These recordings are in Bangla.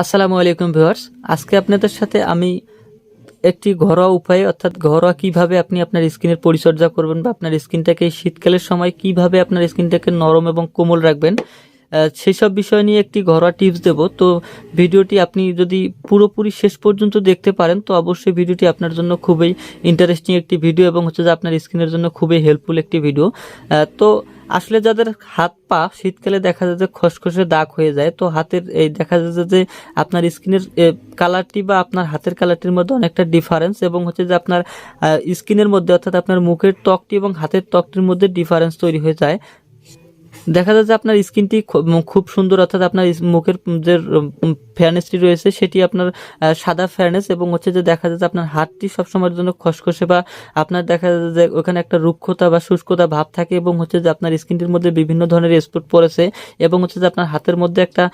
আসসালামু আলাইকুম ভিউয়ার্স। আজকে আপনাদের সাথে আমি একটি ঘরোয়া উপায়ে অর্থাৎ ঘরোয়া কিভাবে আপনি আপনার স্কিনের পরিচর্যা করবেন বা আপনার স্কিনটাকে এই শীতকালের সময় কিভাবে আপনার স্কিনটাকে নরম এবং কোমল রাখবেন সেই সব বিষয় নিয়ে একটি ঘরোয়া টিপস দেব। তো ভিডিওটি আপনি যদি পুরোপুরি শেষ পর্যন্ত দেখতে পারেন তো অবশ্যই ভিডিওটি আপনার জন্য খুবই ইন্টারেস্টিং একটি ভিডিও এবং হচ্ছে যে আপনার স্কিনের জন্য খুবই হেল্পফুল একটি ভিডিও। তো আসলে যাদের হাত পা শীতকালে দেখা যায় যে খসখসে দাগ হয়ে যায়, তো হাতের এই দেখা যায় যে আপনার স্কিনের কালারটি বা আপনার হাতের কালারটির মধ্যে অনেকটা ডিফারেন্স এবং হচ্ছে যে আপনার স্কিনের মধ্যে অর্থাৎ আপনার মুখের ত্বকটি এবং হাতের ত্বকটির মধ্যে ডিফারেন্স তৈরি হয়ে যায়। দেখা যায় যে আপনার স্কিনটি খুব সুন্দর অর্থাৎ আপনার মুখের যে ফেয়ারনেসটি রয়েছে সেটি আপনার সাদা ফেয়ারনেস এবং হচ্ছে যে দেখা যায় যে আপনার হাতটি সবসময়ের জন্য খসখসে বা আপনার দেখা যায় যে ওখানে একটা রুক্ষতা বা শুষ্কতা ভাব থাকে এবং হচ্ছে যে আপনার স্কিনটির মধ্যে বিভিন্ন ধরনের স্পট পড়েছে এবং হচ্ছে যে আপনার হাতের মধ্যে একটা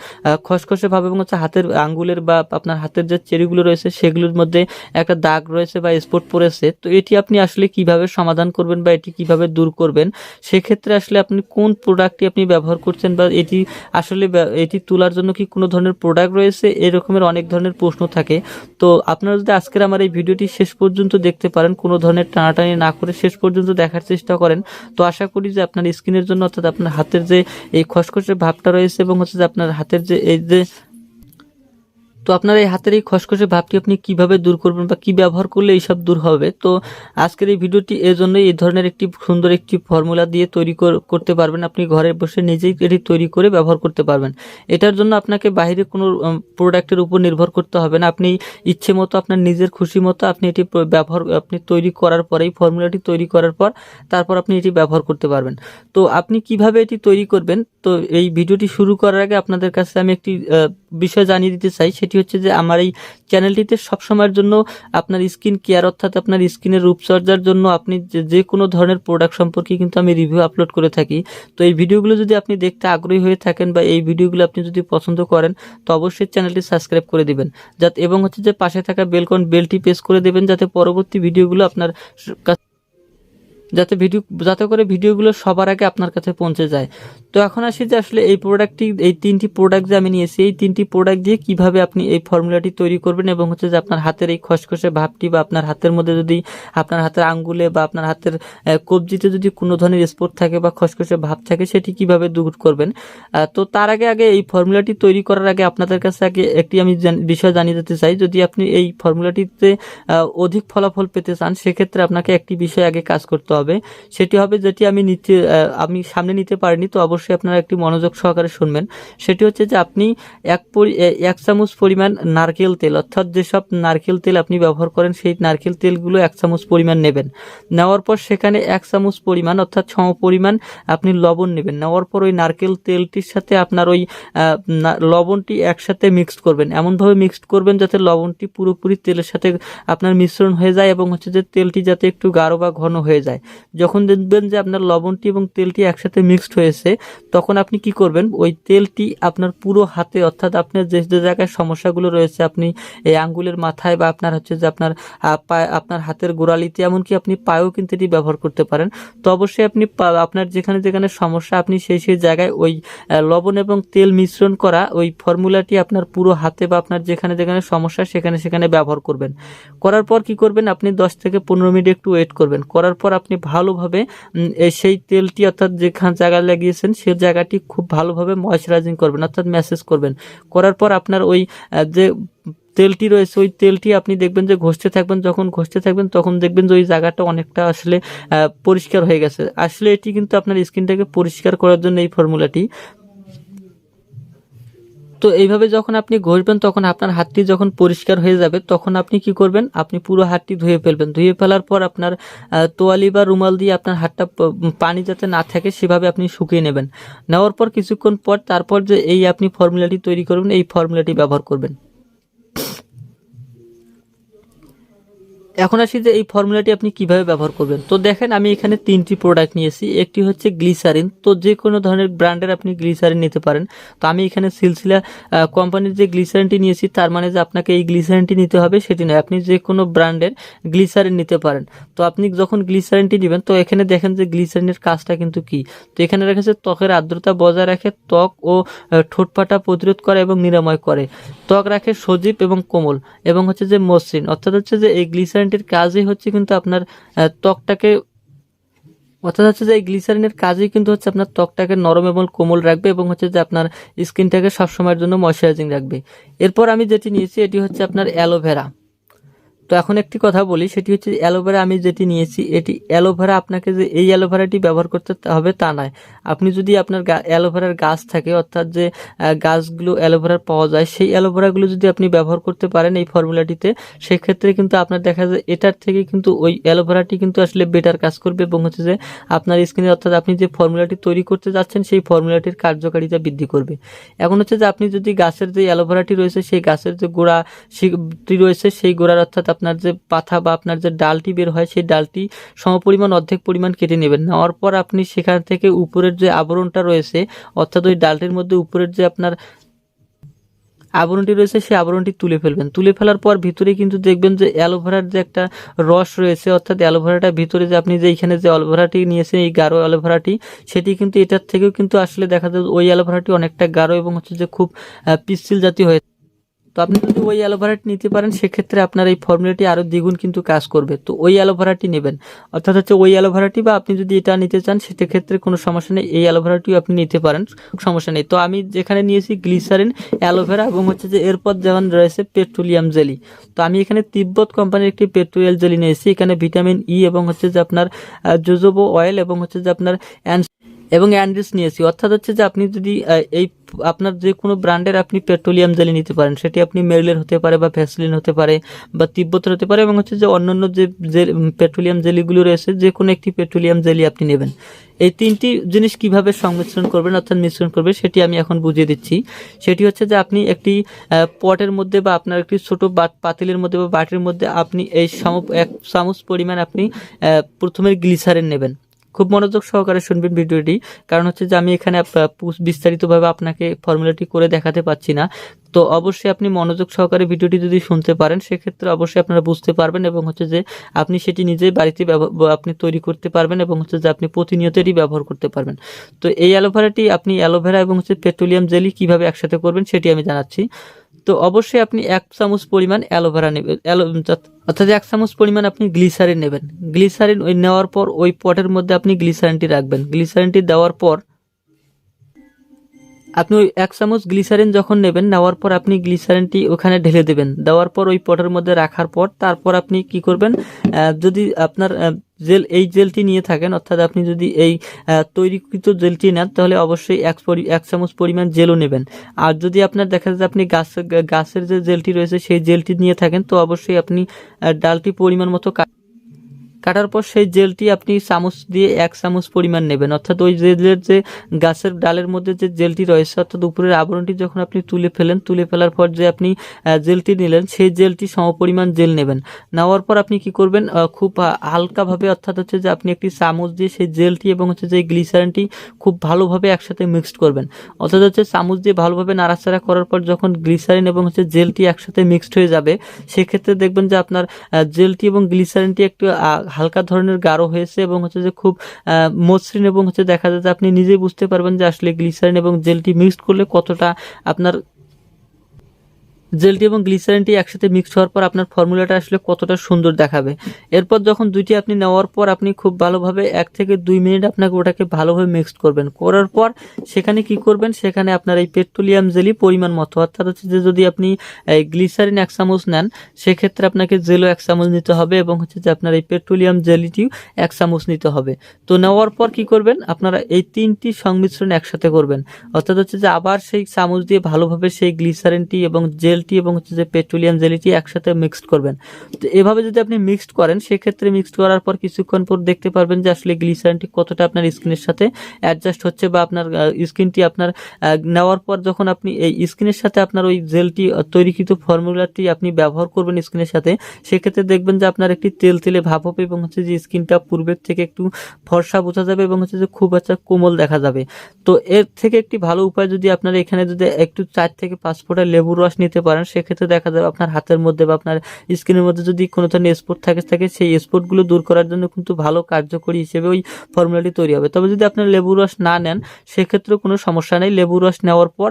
খসখসে ভাব এবং হচ্ছে হাতের আঙ্গুলের বা আপনার হাতের যে চেরিগুলো রয়েছে সেগুলোর মধ্যে একটা দাগ রয়েছে বা স্পট পড়েছে। তো এটি আপনি আসলে কিভাবে সমাধান করবেন বা এটি কিভাবে দূর করবেন, সেক্ষেত্রে আসলে আপনি কোন প্রোডাক্টটি আপনি ব্যবহার করছেন বা এটি আসলে এটি তোলার জন্য কি কোনো ধরনের প্রোডাক্ট রয়েছে, এরকমের অনেক ধরনের প্রশ্ন থাকে। তো আপনারা যদি আজকের আমার এই ভিডিওটি শেষ পর্যন্ত দেখতে পারেন, কোনো ধরনের টানাটানি না করে শেষ পর্যন্ত দেখার চেষ্টা করেন, তো আশা করি যে আপনার স্কিনের জন্য অর্থাৎ আপনার হাতের যে এই খসখসে ভাবটা রয়েছে এবং হচ্ছে যে আপনার হাতের যে এই যে তো আপনার এই হাতের এই খসখসে ভাবটি আপনি কিভাবে দূর করবেন বা কি ব্যবহার করলে এইসব দূর হবে। তো আজকের এই ভিডিওটি এই জন্যই এই ধরনের একটি সুন্দর একটি ফর্মুলা দিয়ে তৈরি করতে পারবেন, আপনি ঘরে বসে নিজেই এটি তৈরি করে ব্যবহার করতে পারবেন। এটার জন্য আপনাকে বাইরে কোনো প্রোডাক্টের উপর নির্ভর করতে হবে না, আপনি ইচ্ছে মতো আপনার নিজের খুশি মতো আপনি এটি আপনি তৈরি করার পরে এই ফর্মুলাটি তৈরি করার পর তারপর আপনি এটি ব্যবহার করতে পারবেন। তো আপনি কিভাবে এটি তৈরি করবেন, তো এই ভিডিওটি শুরু করার আগে আপনাদের কাছে আমি একটি বিষয় জানিয়ে দিতে চাই, সেটি হচ্ছে যে আমার এই চ্যানেলটিতে সবসময়ের জন্য আপনার স্কিন কেয়ার অর্থাৎ আপনার স্কিনের রূপচর্চার জন্য আপনি যে কোনো ধরনের প্রোডাক্ট সম্পর্কে কিন্তু আমি রিভিউ আপলোড করে থাকি। তো এই ভিডিওগুলো যদি আপনি দেখতে আগ্রহী হয়ে থাকেন বা এই ভিডিওগুলো আপনি যদি পছন্দ করেন তো অবশ্যই চ্যানেলটি সাবস্ক্রাইব করে দিবেন, যাতে এবং হচ্ছে যে পাশে থাকা বেলটি প্রেস করে দেবেন যাতে পরবর্তী ভিডিওগুলো আপনার যাতে করে ভিডিওগুলো সবার আগে আপনার কাছে পৌঁছে যায়। তো এখন আসি যে আসলে এই তিনটি প্রোডাক্ট যে আমি নিয়েছি, এই তিনটি প্রোডাক্ট দিয়ে কিভাবে আপনি এই ফর্মুলাটি তৈরি করবেন এবং হচ্ছে যে আপনার হাতের এই খসখসে ভাবটি বা আপনার হাতের মধ্যে যদি আপনার হাতের আঙ্গুলে বা আপনার হাতের কবজিতে যদি কোনো ধরনের স্পট থাকে বা খসখসে ভাব থাকে সেটি কিভাবে দূর করবেন। তো তার আগে এই ফর্মুলাটি তৈরি করার আগে আপনাদের কাছে আগে একটি আমি বিষয় জানিয়ে দিতে চাই, যদি আপনি এই ফর্মুলাটিতে অধিক ফলাফল পেতে চান সেক্ষেত্রে আপনাকে একটি বিষয় আগে কাজ করতে হবে, সেটি হবে যেটি আমি সামনে নিতে পারিনি, তো অবশ্যই আপনারা একটি মনোযোগ সহকারে শুনবেন। সেটি হচ্ছে যে আপনি এক চামচ পরিমাণ নারকেল তেল অর্থাৎ যেসব নারকেল তেল আপনি ব্যবহার করেন সেই নারকেল তেলগুলো 1 চামচ পরিমাণ নেবেন। নেওয়ার পর সেখানে 1 চামচ পরিমাণ অর্থাৎ সম পরিমাণ আপনি লবণ নেবেন। নেওয়ার পর ওই নারকেল তেলটির সাথে আপনার ওই লবণটি একসাথে মিক্সড করবেন, এমনভাবে মিক্সড করবেন যাতে লবণটি পুরোপুরি তেলের সাথে আপনার মিশ্রণ হয়ে যায় এবং হচ্ছে যে তেলটি যাতে একটু গাঢ় বা ঘন হয়ে যায়। যখন দেখবেন যে আপনার লবণটি এবং তেলটি একসাথে মিক্সড হয়েছে তখন আপনি কি করবেন, ওই তেলটি আপনার পুরো হাতে অর্থাৎ আপনার যে যে জায়গায় সমস্যাগুলো রয়েছে আপনি এই আঙ্গুলের মাথায় বা আপনার হচ্ছে যে আপনার আপনার হাতের গোড়ালিতে এমনকি আপনি পায়েও কিন্তু এটি ব্যবহার করতে পারেন। তো অবশ্যই আপনি আপনার যেখানে যেখানে সমস্যা আপনি সেই জায়গায় ওই লবণ এবং তেল মিশ্রণ করা ওই ফর্মুলাটি আপনার পুরো হাতে বা আপনার যেখানে যেখানে সমস্যা সেখানে ব্যবহার করবেন। করার পর কি করবেন, আপনি 10 থেকে 15 মিনিট একটু ওয়েট করবেন। করার পর আপনি ভালোভাবে সেই তেলটি অর্থাৎ যেখানে জায়গায় লাগিয়েছেন সেই জায়গাটি খুব ভালোভাবে ময়শ্চারাইজিং করবেন অর্থাৎ ম্যাসেজ করবেন। করার পর আপনার ওই যে তেলটি রয়েছে ওই তেলটি আপনি দেখবেন যে ঘষতে থাকবেন, যখন ঘষতে থাকবেন তখন দেখবেন যে ওই জায়গাটা অনেকটা আসলে পরিষ্কার হয়ে গেছে। আসলে এটি কিন্তু আপনার স্কিনটাকে পরিষ্কার করার জন্য এই ফর্মুলাটি। তো এইভাবে যখন আপনি ঘষবেন তখন আপনার হাতটি যখন পরিষ্কার হয়ে যাবে তখন আপনি কি করবেন, আপনি পুরো হাতটি ধুয়ে ফেলবেন। ধুয়ে ফেলার পর আপনার তোয়ালি বা রুমাল দিয়ে আপনার হাতটা পানি যাতে না থাকে সেভাবে আপনি শুকিয়ে নেবেন। নেওয়ার পর কিছুক্ষণ পর তারপর যে এই আপনি ফর্মুলাটি তৈরি করবেন এই ফর্মুলাটি ব্যবহার করবেন। এখন আসি যে এই ফর্মুলাটি আপনি কিভাবে ব্যবহার করবেন। তো দেখেন আমি এখানে 3টি প্রোডাক্ট নিয়েছি। একটি হচ্ছে গ্লিসারিন, তো যে কোনো ধরনের ব্র্যান্ডের আপনি গ্লিসারিন নিতে পারেন। তো আমি এখানে সিলসিলা কোম্পানির যে গ্লিসারিনটি নিয়েছি, তার মানে যে আপনাকে এই গ্লিসারিনটি নিতে হবে সেটি নয়, আপনি যে কোনো ব্র্যান্ডের গ্লিসারিন নিতে পারেন। তো আপনি যখন গ্লিসারিনটি নেবেন, তো এখানে দেখেন যে গ্লিসারিনের কাজটা কিন্তু কি। তো এখানে রেখেছে ত্বকের আর্দ্রতা বজায় রাখে, ত্বক ও ঠোঁট ফাটা প্রতিরোধ করে এবং নিরাময় করে, ত্বক রাখে সজীব এবং কোমল, এবং হচ্ছে যে মসৃণ। অর্থাৎ হচ্ছে যে এই গ্লিসারিনটির কাজই হচ্ছে কিন্তু আপনার ত্বকটাকে, অর্থাৎ হচ্ছে যে এই গ্লিসারিনের কাজই কিন্তু হচ্ছে আপনার ত্বকটাকে নরম এবং কোমল রাখবে, এবং হচ্ছে যে আপনার স্কিনটাকে সবসময়ের জন্য ময়শ্চারাইজিং রাখবে। এরপর আমি যেটি নিয়েছি এটি হচ্ছে আপনার অ্যালোভেরা। তো এখন একটি কথা বলি, সেটি হচ্ছে অ্যালোভেরা আমি যেটি নিয়েছি, এটি অ্যালোভেরা আপনাকে যে এই অ্যালোভেরাটি ব্যবহার করতে হবে তা নয়। আপনি যদি আপনার অ্যালোভেরার গাছ থাকে, অর্থাৎ যে গাছগুলো অ্যালোভেরার পাওয়া যায়, সেই অ্যালোভেরাগুলো যদি আপনি ব্যবহার করতে পারেন এই ফর্মুলাটিতে, সেক্ষেত্রে কিন্তু আপনার দেখা যায় এটার থেকে কিন্তু ওই অ্যালোভেরাটি কিন্তু আসলে বেটার কাজ করবে, এবং হচ্ছে যে আপনার স্কিনে, অর্থাৎ আপনি যে ফর্মুলাটি তৈরি করতে যাচ্ছেন সেই ফর্মুলাটির কার্যকারিতা বৃদ্ধি করবে। এখন হচ্ছে যে আপনি যদি গাছের যে অ্যালোভেরাটি রয়েছে, সেই গাছের যে গোড়াটি রয়েছে, সেই গোড়ার অর্থাৎ আপনার যে পাতা বা আপনার যে ডালটি বের হয়, সেই ডালটি সমপরিমাণ অর্ধেক পরিমাণ কেটে নেবেন। নেওয়ার পর আপনি সেখান থেকে উপরের যে আবরণটা রয়েছে, অর্থাৎ ওই ডালটির মধ্যে উপরের যে আপনার আবরণটি রয়েছে, সেই আবরণটি তুলে ফেলবেন। তুলে ফেলার পর ভিতরে কিন্তু দেখবেন যে অ্যালোভেরার যে একটা রস রয়েছে, অর্থাৎ অ্যালোভেরাটার ভিতরে যে আপনি যে এইখানে যে অ্যালোভেরাটি নিয়েছেন, এই গাঢ় অ্যালোভেরাটি, সেটি কিন্তু এটার থেকেও কিন্তু আসলে দেখা যায় ওই অ্যালোভেরাটি অনেকটা গাঢ় এবং হচ্ছে যে খুব পিচ্ছিল জাতীয় হয়ে। তো আপনি যদি ওই অ্যালোভেরাটি নিতে পারেন, সেক্ষেত্রে আপনার এই ফর্মুলাটি আরও দ্বিগুণ কিন্তু কাজ করবে। তো ওই অ্যালোভেরাটি নেবেন, অর্থাৎ হচ্ছে ওই অ্যালোভেরাটি, বা আপনি যদি এটা নিতে চান সেক্ষেত্রে কোনো সমস্যা নেই, এই অ্যালোভেরাটিও আপনি নিতে পারেন, সমস্যা নেই। তো আমি যেখানে নিয়েছি গ্লিসারিন, অ্যালোভেরা, এবং হচ্ছে যে এরপর যেমন রয়েছে পেট্রোলিয়াম জেলি। তো আমি এখানে তিব্বত কোম্পানির একটি পেট্রোলিয়াম জেলি নিয়েছি। এখানে ভিটামিন ই এবং হচ্ছে যে আপনার জোজোবো অয়েল এবং হচ্ছে যে আপনার অ্যান্ডিস নিয়েছি। অর্থাৎ হচ্ছে যে আপনি যদি এই আপনার যে কোনো ব্র্যান্ডের আপনি পেট্রোলিয়াম জেলি নিতে পারেন, সেটি আপনি মেরিলের হতে পারে বা ভ্যাসলিন হতে পারে বা তিব্বতের হতে পারে, এবং হচ্ছে যে অন্যান্য যে পেট্রোলিয়াম জেলিগুলো রয়েছে, যে কোনো একটি পেট্রোলিয়াম জেলি আপনি নেবেন। এই 3টি জিনিস কিভাবে সংমিশ্রণ করবেন, অর্থাৎ মিশ্রণ করবে, সেটি আমি এখন বুঝিয়ে দিচ্ছি। সেটি হচ্ছে যে আপনি একটি পটের মধ্যে বা আপনার একটি ছোট পাতিলের মধ্যে বা বাটির মধ্যে আপনি এই 1 চামচ পরিমাণ আপনি প্রথমে গ্লিসারিন নেবেন। খুব মনোযোগ সহকারে শুনবেন ভিডিওটি, কারণ হচ্ছে যে আমি এখানে বিস্তারিতভাবে আপনাকে ফর্মুলাটি করে দেখাতে পাচ্ছি না। তো অবশ্যই আপনি মনোযোগ সহকারে ভিডিওটি যদি শুনতে পারেন, সেক্ষেত্রে অবশ্যই আপনারা বুঝতে পারবেন, এবং হচ্ছে যে আপনি সেটি নিজেই বাড়িতে আপনি তৈরি করতে পারবেন, এবং হচ্ছে যে আপনি প্রতিনিয়ত এটি ব্যবহার করতে পারবেন। তো এই অ্যালোভেরাটি আপনি অ্যালোভেরা এবং হচ্ছে পেট্রোলিয়াম জেলি কিভাবে একসাথে করবেন সেটি আমি জানাচ্ছি। তো অবশ্যই আপনি 1 চামচ পরিমাণ অ্যালোভেরা নেবেন, অর্থাৎ 1 চামচ পরিমাণ আপনি গ্লিসারিন নেবেন। গ্লিসারিন ওই নেওয়ার পর ওই পটের মধ্যে আপনি গ্লিসারিনটি রাখবেন। গ্লিসারিনটি দেওয়ার পর আপনি ওই 1 চামচ গ্লিসারিন যখন নেবেন, নেওয়ার পর আপনি গ্লিসারিনটি ওখানে ঢেলে দেবেন। দেওয়ার পর ওই পটের মধ্যে রাখার পর তারপর আপনি কি করবেন, যদি আপনার এই জেলটি নিয়ে থাকেন, অর্থাৎ আপনি যদি এই তৈরিকৃত জেলটি নেন, তাহলে অবশ্যই 1 চামচ পরিমাণ জেলও নেবেন। আর যদি আপনার দেখা যায় আপনি গাছের যে জেলটি রয়েছে সেই জেলটি নিয়ে থাকেন, তো অবশ্যই আপনি ডালটি পরিমাণ মতো কাটার পর সেই জেলটি আপনি চামচ দিয়ে 1 চামচ পরিমাণ নেবেন। অর্থাৎ ওই জেলের যে গাছের ডালের মধ্যে যে জেলটি রয়েছে, অর্থাৎ উপরের আবরণটি যখন আপনি তুলে ফেলার পর যে আপনি জেলটি নিলেন, সেই জেলটি সমপরিমাণ জেল নেবেন। নেওয়ার পর আপনি কি করবেন, খুব হালকাভাবে, অর্থাৎ হচ্ছে যে আপনি একটি চামচ দিয়ে সেই জেলটি এবং হচ্ছে যে গ্লিসারিনটি খুব ভালোভাবে একসাথে মিক্সড করবেন। অর্থাৎ হচ্ছে চামচ দিয়ে ভালোভাবে নাড়াচাড়া করার পর যখন গ্লিসারিন এবং হচ্ছে জেলটি একসাথে মিক্সড হয়ে যাবে, সেক্ষেত্রে দেখবেন যে আপনার জেলটি এবং গ্লিসারিনটি একটু হালকা ধরনের গাঢ় হয়েছে, এবং হচ্ছে যে খুব মসৃণ, এবং হচ্ছে দেখা যায় যে আপনি নিজেই বুঝতে পারবেন যে আসলে গ্লিসারিন এবং জেলটি মিক্সড করলে কতটা আপনার জেলটি এবং গ্লিসারিনটি একসাথে মিক্স হওয়ার পর আপনার ফর্মুলাটা আসলে কতটা সুন্দর দেখাবে। এরপর যখন দুইটি আপনি নেওয়ার পর আপনি খুব ভালোভাবে 1 থেকে 2 মিনিট আপনাকে ওটাকে ভালোভাবে মিক্সড করবেন। করার পর সেখানে কি করবেন, সেখানে আপনার এই পেট্রোলিয়াম জেলি পরিমাণ মতো, অর্থাৎ হচ্ছে যে যদি আপনি এই গ্লিসারিন 1 চামচ নেন, সেক্ষেত্রে আপনাকে জেলও 1 চামচ নিতে হবে, এবং হচ্ছে যে আপনার এই পেট্রোলিয়াম জেলিটিও 1 চামচ নিতে হবে। তো নেওয়ার পর কি করবেন, আপনারা এই 3টি সংমিশ্রণ একসাথে করবেন। অর্থাৎ হচ্ছে যে আবার সেই চামচ দিয়ে ভালোভাবে সেই গ্লিসারিনটি এবং জেল জেলটি এবং হচ্ছে যে পেট্রোলিয়াম জেলিটি একসাথে মিক্সড করবেন। তো এভাবে যদি আপনি মিক্সড করেন, সেক্ষেত্রে মিক্সড করার পর কিছুক্ষণ পর দেখতে পারবেন যে আসলে গ্লিসারিনটি কতটা আপনার স্কিনের সাথে অ্যাডজাস্ট হচ্ছে, বা আপনার স্কিনটি আপনার নেওয়ার পর যখন আপনি এই স্কিনের সাথে আপনার ওই জেলটি তৈরিকৃত ফর্মুলাটি আপনি ব্যবহার করবেন স্কিনের সাথে, সেক্ষেত্রে দেখবেন যে আপনার একটি তেল তেলে ভাব হবে এবং হচ্ছে যে স্কিনটা পূর্বের থেকে একটু ফর্সা বোঝা যাবে এবং হচ্ছে যে খুব একটা কোমল দেখা যাবে। তো এর থেকে একটি ভালো উপায় যদি আপনারা এখানে যদি একটু 4 থেকে 5 ফোঁটা লেবুর রস নিতে পারেন, সেক্ষেত্রে দেখা যাবে আপনার হাতের মধ্যে বা আপনার স্কিনের মধ্যে যদি কোনো ধরনের স্পট থাকে সেই স্পটগুলো দূর করার জন্য কিন্তু ভালো কার্যকরী হিসেবে ওই ফর্মুলাটি তৈরি হবে। তবে যদি আপনার লেবুর রস না নেন, সেক্ষেত্রে কোনো সমস্যা নেই। লেবুর রস নেওয়ার পর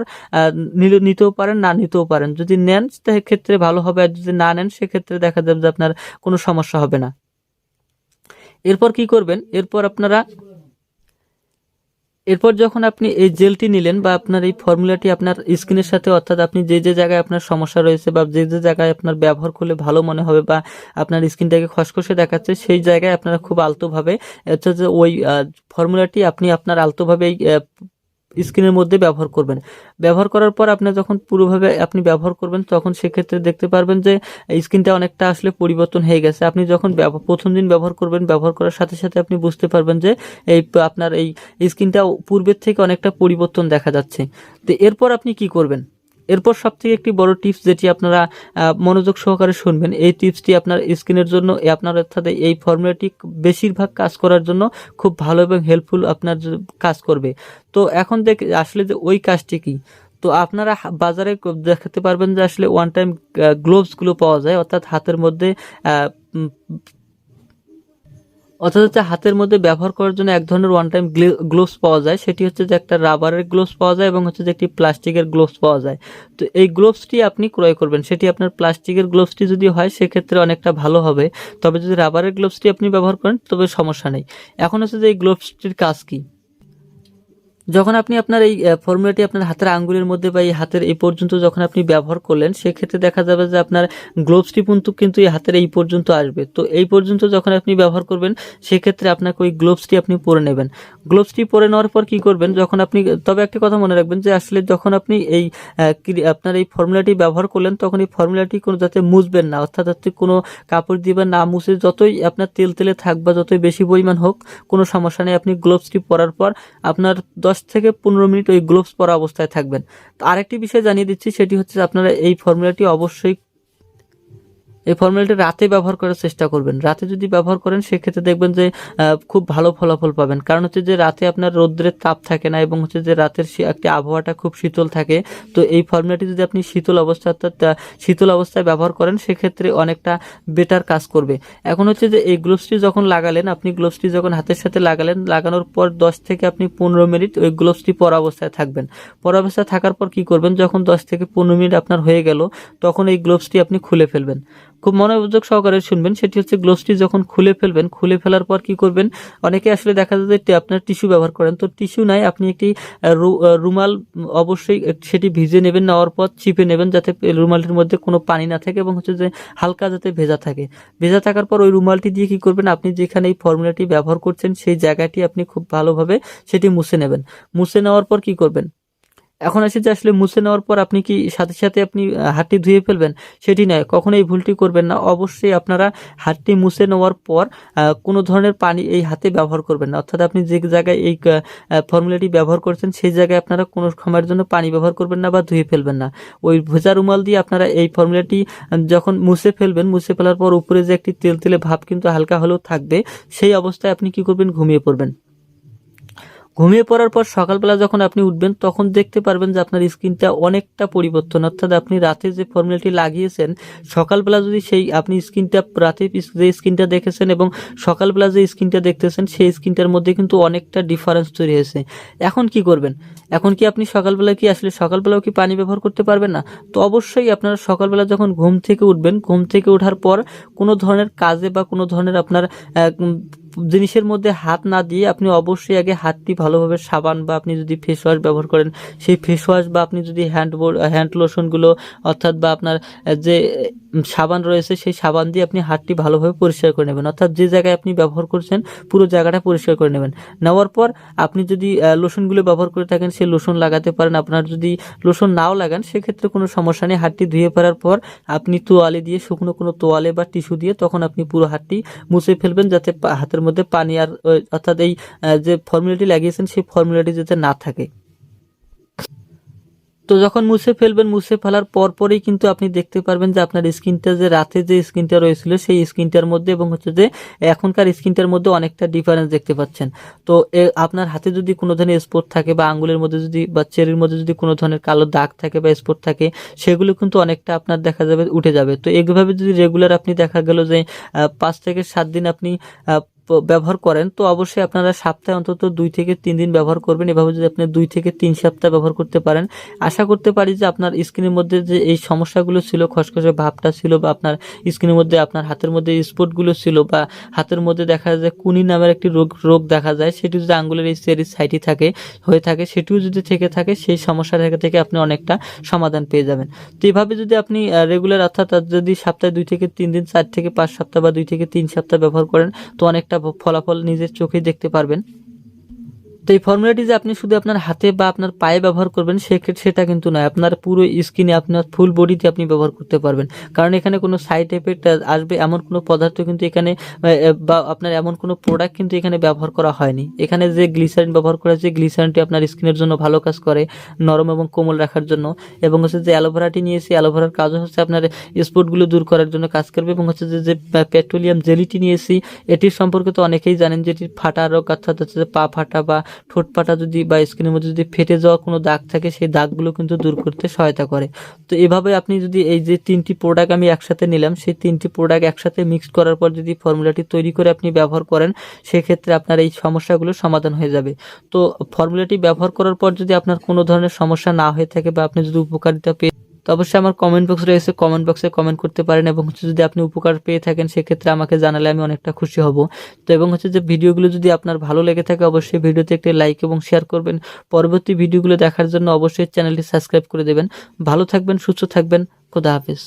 নিতেও পারেন, না নিতেও পারেন। যদি নেন সেক্ষেত্রে ভালো হবে, আর যদি না নেন সেক্ষেত্রে দেখা যাবে যে আপনার কোনো সমস্যা হবে না। এরপর কি করবেন, এরপর যখন আপনি এই জেলটি নিলেন বা আপনার এই ফর্মুলাটি আপনার স্কিনের সাথে, অর্থাৎ আপনি যে যে জায়গায় আপনার সমস্যা রয়েছে বা যে যে জায়গায় আপনার ব্যবহার করলে ভালো মনে হবে বা আপনার স্কিনটাকে খসখসে দেখাচ্ছে, সেই জায়গায় আপনারা খুব আলতোভাবে হচ্ছে যে ওই ফর্মুলাটি আপনি আপনার আলতোভাবে স্কিনের মধ্যে ব্যবহার করবেন। ব্যবহার করার পর আপনি যখন পুরোভাবে আপনি ব্যবহার করবেন, তখন সেক্ষেত্রে দেখতে পারবেন যে স্কিনটা অনেকটা আসলে পরিবর্তন হয়ে গেছে। আপনি যখন প্রথম দিন ব্যবহার করবেন, ব্যবহার করার সাথে সাথে আপনি বুঝতে পারবেন যে আপনার এই স্কিনটা পূর্বের থেকে অনেকটা পরিবর্তন দেখা যাচ্ছে। তো এরপর আপনি কি করবেন, এরপর সবথেকে একটি বড় টিপস যেটি আপনারা মনোযোগ সহকারে শুনবেন, এই টিপসটি আপনার স্কিনের জন্য আপনার অর্থাৎ এই ফর্মুলাটি বেশিরভাগ কাজ করার জন্য খুব ভালো এবং হেল্পফুল আপনার কাজ করবে। তো এখন আসলে যে ওই কাজটি কি, তো আপনারা বাজারে দেখাতে পারবেন যে আসলে ওয়ান টাইম গ্লোভসগুলো পাওয়া যায়, অর্থাৎ হাতের মধ্যে ব্যবহার করার জন্য এক ধরনের ওয়ান টাইম গ্লোভস পাওয়া যায়। সেটি হচ্ছে যে একটা রাবারের গ্লোভস পাওয়া যায় এবং হচ্ছে যে একটি প্লাস্টিকের গ্লোভস পাওয়া যায়। তো এই গ্লোভসটি আপনি ক্রয় করবেন। সেটি আপনার প্লাস্টিকের গ্লোভসটি যদি হয় সেক্ষেত্রে অনেকটা ভালো হবে, তবে যদি রাবারের গ্লোভসটি আপনি ব্যবহার করেন তবে সমস্যা নেই। এখন হচ্ছে যে এই গ্লোভসটির কাজ কি, যখন আপনি আপনার এই ফর্মুলাটি আপনার হাতের আঙ্গুলের মধ্যে বা এই হাতের এই পর্যন্ত যখন আপনি ব্যবহার করলেন, সেক্ষেত্রে দেখা যাবে যে আপনার গ্লোভসটি কিন্তু এই হাতের এই পর্যন্ত আসবে। তো এই পর্যন্ত যখন আপনি ব্যবহার করবেন, সেক্ষেত্রে আপনাকে ওই গ্লোভসটি আপনি পরে নেবেন। গ্লোভসটি পরে নেওয়ার পর কি করবেন, যখন আপনি, তবে একটা কথা মনে রাখবেন যে আসলে যখন আপনি এই আপনার এই ফর্মুলাটি ব্যবহার করলেন, তখন এই ফর্মুলাটি কোনো যাতে মুছবেন না, অর্থাৎ কোনো কাপড় দিয়ে বা না মুছে যতই আপনার তেল তেলে থাক বা যতই বেশি পরিমাণ হোক, কোনো সমস্যা নেই। আপনি গ্লোভসটি পরার পর আপনার 10 থেকে 15 মিনিট ওই গ্লোভস পরা অবস্থায় থাকবেন। তো আরেকটি বিষয় জানিয়ে দিচ্ছি, সেটি হচ্ছে আপনারা এই ফর্মুলাটি রাতে ব্যবহার করার চেষ্টা করবেন। রাতে যদি ব্যবহার করেন সেক্ষেত্রে দেখবেন যে খুব ভালো ফলাফল পাবেন। কারণ হচ্ছে যে রাতে আপনার রৌদ্রের তাপ থাকে না এবং হচ্ছে যে রাতের একটি আবহাওয়াটা খুব শীতল থাকে। তো এই ফর্মুলাটি যদি আপনি শীতল অবস্থায় ব্যবহার করেন, সেক্ষেত্রে অনেকটা বেটার কাজ করবে। এখন হচ্ছে যে এই গ্লোভসটি যখন লাগালেন, আপনি গ্লোভসটি যখন হাতের সাথে লাগানোর পর 10 থেকে আপনি 15 মিনিট ওই গ্লোভসটি পরা অবস্থায় থাকবেন। পরা অবস্থায় থাকার পর কি করবেন, যখন 10 থেকে 15 মিনিট আপনার হয়ে গেল, তখন এই গ্লোভসটি আপনি খুলে ফেলবেন। খুব মনোযোগ সহকারে শুনবেন। সেটি হচ্ছে গ্লোভসটি যখন খুলে ফেলবেন, খুলে ফেলার পর কি করবেন, অনেকে আসলে দেখা যায় যে আপনার টিস্যু ব্যবহার করেন, তো টিস্যু নাই, আপনি একটি রুমাল অবশ্যই সেটি ভিজে নেবেন, নেওয়ার পর চিপে নেবেন যাতে রুমালটির মধ্যে কোনো পানি না থাকে এবং হচ্ছে যে হালকা যাতে ভেজা থাকে। ভেজা থাকার পর ওই রুমালটি দিয়ে কি করবেন, আপনি যেখানে এই ফর্মুলাটি ব্যবহার করছেন সেই জায়গাটি আপনি খুব ভালোভাবে সেটি মুছে নেবেন। মুছে নেওয়ার পর কি করবেন, এখন আসি যে আসলে মুছে নেওয়ার পর আপনি কি সাথে সাথে আপনি হাতটি ধুয়ে ফেলবেন, সেটি নয়, কখনো এই ভুলটি করবেন না। অবশ্যই আপনারা হাতটি মুছে নেওয়ার পর কোনো ধরনের পানি এই হাতে ব্যবহার করবেন না, অর্থাৎ আপনি যে জায়গায় এই ফর্মুলাটি ব্যবহার করছেন সেই জায়গায় আপনারা কোনো সময়ের জন্য পানি ব্যবহার করবেন না বা ধুয়ে ফেলবেন না। ওই ভেজা রুমাল দিয়ে আপনারা এই ফর্মুলাটি যখন মুছে ফেলবেন, মুছে ফেলার পর উপরে যে একটি তেল তেলে ভাব কিন্তু হালকা হলেও থাকবে, সেই অবস্থায় আপনি কি করবেন, ঘুমিয়ে পড়বেন। ঘুমিয়ে পড়ার পর সকালবেলা যখন আপনি উঠবেন, তখন দেখতে পারবেন যে আপনার স্কিনটা অনেকটা পরিবর্তন, অর্থাৎ আপনি রাতে যে ফর্মুলাটি লাগিয়েছেন, সকালবেলা যদি সেই আপনি রাতে যে স্কিনটা দেখেছেন এবং সকালবেলা যে স্কিনটা দেখতেছেন, সেই স্কিনটার মধ্যে কিন্তু অনেকটা ডিফারেন্স তৈরি হয়েছে। এখন কি করবেন, এখন কি আপনি সকালবেলাও কি পানি ব্যবহার করতে পারবেন না? তো অবশ্যই আপনারা সকালবেলা যখন ঘুম থেকে উঠবেন, ঘুম থেকে ওঠার পর কোনো ধরনের কাজে বা কোনো ধরনের আপনার জিনিসের মধ্যে হাত না দিয়ে আপনি অবশ্যই আগে হাতটি ভালোভাবে সাবান বা আপনি যদি ফেস ওয়াশ ব্যবহার করেন সেই ফেস ওয়াশ বা আপনি যদি হ্যান্ড লোশনগুলো অর্থাৎ বা আপনার যে সাবান রয়েছে সেই সাবান দিয়ে আপনি হাতটি ভালোভাবে পরিষ্কার করে নেবেন, অর্থাৎ যে জায়গায় আপনি ব্যবহার করছেন পুরো জায়গাটা পরিষ্কার করে নেবেন। নেওয়ার পর আপনি যদি লোশনগুলো ব্যবহার করে থাকেন সেই লোশন লাগাতে পারেন। আপনার যদি লোশন নাও লাগান সেক্ষেত্রে কোনো সমস্যা নেই। হাতটি ধুয়ে ফেলার পর আপনি তোয়ালে দিয়ে, শুকনো কোনো তোয়ালে বা টিস্যু দিয়ে তখন আপনি পুরো হাতটি মুছে ফেলবেন, যাতে হাতের মধ্যে পানি আর অর্থাৎ এই যে ফর্মুলাটি লাগিয়েছেন সেই ফর্মুলাটি যাতে না থাকে। তো যখন মুছে ফেলবেন, মুছে ফেলার পরপরই কিন্তু আপনি দেখতে পারবেন যে আপনার স্কিনটা, যে রাতে যে স্কিনটা রয়েছিল সেই স্কিনটার মধ্যে এবং হচ্ছে যে এখনকার স্কিনটার মধ্যে অনেকটা ডিফারেন্স দেখতে পাচ্ছেন। তো আপনার হাতে যদি কোনো ধরনের স্পট থাকে বা আঙ্গুলের মধ্যে যদি বা চেরির মধ্যে যদি কোনো ধরনের কালো দাগ থাকে বা স্পট থাকে, সেগুলো কিন্তু অনেকটা আপনার দেখা যাবে উঠে যাবে। তো এইভাবে যদি রেগুলার আপনি দেখা গেল যে 5 থেকে 7 দিন আপনি ব্যবহার করেন, তো অবশ্যই আপনারা সপ্তাহে অন্তত 2 থেকে 3 দিন ব্যবহার করবেন। এভাবে যদি আপনি 2 থেকে 3 সপ্তাহ ব্যবহার করতে পারেন, আশা করতে পারি যে আপনার স্কিনের মধ্যে যে এই সমস্যাগুলো ছিল, খসখসে ভাবটা ছিল বা আপনার স্কিনের মধ্যে আপনার হাতের মধ্যে স্পটগুলো ছিল বা হাতের মধ্যে দেখা যায় কুনি নামের একটি রোগ দেখা যায়, সেটি যদি আঙ্গুলের এই চেরির সাইডে হয়ে থাকে, সেটিও যদি থেকে থাকে, সেই সমস্যা থেকে আপনি অনেকটা সমাধান পেয়ে যাবেন। তো এইভাবে যদি আপনি রেগুলার অর্থাৎ যদি সপ্তাহে 2 থেকে 3 দিন, 4 থেকে 5 সপ্তাহ বা 2 থেকে 3 সপ্তাহ ব্যবহার করেন, তো অনেকটা ফলাফল নিজের চোখেই দেখতে পারবেন। তো এই ফর্মুলাটি যে আপনি শুধু আপনার হাতে বা আপনার পায়ে ব্যবহার করবেন সেটা কিন্তু নয়, আপনার পুরো স্কিনে, আপনার ফুল বডিতে আপনি ব্যবহার করতে পারবেন। কারণ এখানে কোনো সাইড এফেক্ট আসবে এমন কোনো পদার্থ কিন্তু এখানে বা আপনার এমন কোনো প্রোডাক্ট কিন্তু এখানে ব্যবহার করা হয়নি। এখানে যে গ্লিসারিন ব্যবহার করা হয়েছে, গ্লিসারিনটি আপনার স্কিনের জন্য ভালো কাজ করে, নরম এবং কোমল রাখার জন্য। এবং হচ্ছে যে অ্যালোভেরাটি নিয়েছি, অ্যালোভেরার কাজও হচ্ছে আপনার স্পটগুলো দূর করার জন্য কাজ করবে। এবং হচ্ছে যে পেট্রোলিয়াম জেলিটি নিয়েছি, এটির সম্পর্কে তো অনেকেই জানেন যে এটির ফাটা রোগ অর্থাৎ হচ্ছে যে পা ফাটা বা ঠোঁট পাটা যদি বা স্কিনের মধ্যে যদি ফেটে যাওয়া কোনো দাগ থাকে, সেই দাগগুলো কিন্তু দূর করতে সহায়তা করে। তো এভাবে আপনি যদি এই যে 3টি প্রোডাক্ট আমি একসাথে নিলাম, সেই 3টি প্রোডাক্ট একসাথে মিক্স করার পর যদি ফর্মুলাটি তৈরি করে আপনি ব্যবহার করেন, সেক্ষেত্রে আপনার এই সমস্যাগুলো সমাধান হয়ে যাবে। তো ফর্মুলাটি ব্যবহার করার পর যদি আপনার কোনো ধরনের সমস্যা না হয়ে থাকে বা আপনি যদি উপকারিতা পেয়ে, তো অবশ্যই আমার কমেন্ট বক্স রয়েছে, কমেন্ট বক্সে কমেন্ট করতে পারেন। এবং হচ্ছে যদি আপনি উপকার পেয়ে থাকেন সেক্ষেত্রে আমাকে জানালে আমি অনেকটা খুশি হব। তো এবং হচ্ছে যে ভিডিওগুলো যদি আপনার ভালো লেগে থাকে অবশ্যই ভিডিওতে একটি লাইক এবং শেয়ার করবেন। পরবর্তী ভিডিওগুলো দেখার জন্য অবশ্যই চ্যানেলটি সাবস্ক্রাইব করে দেবেন। ভালো থাকবেন, সুস্থ থাকবেন, খোদা হাফেজ।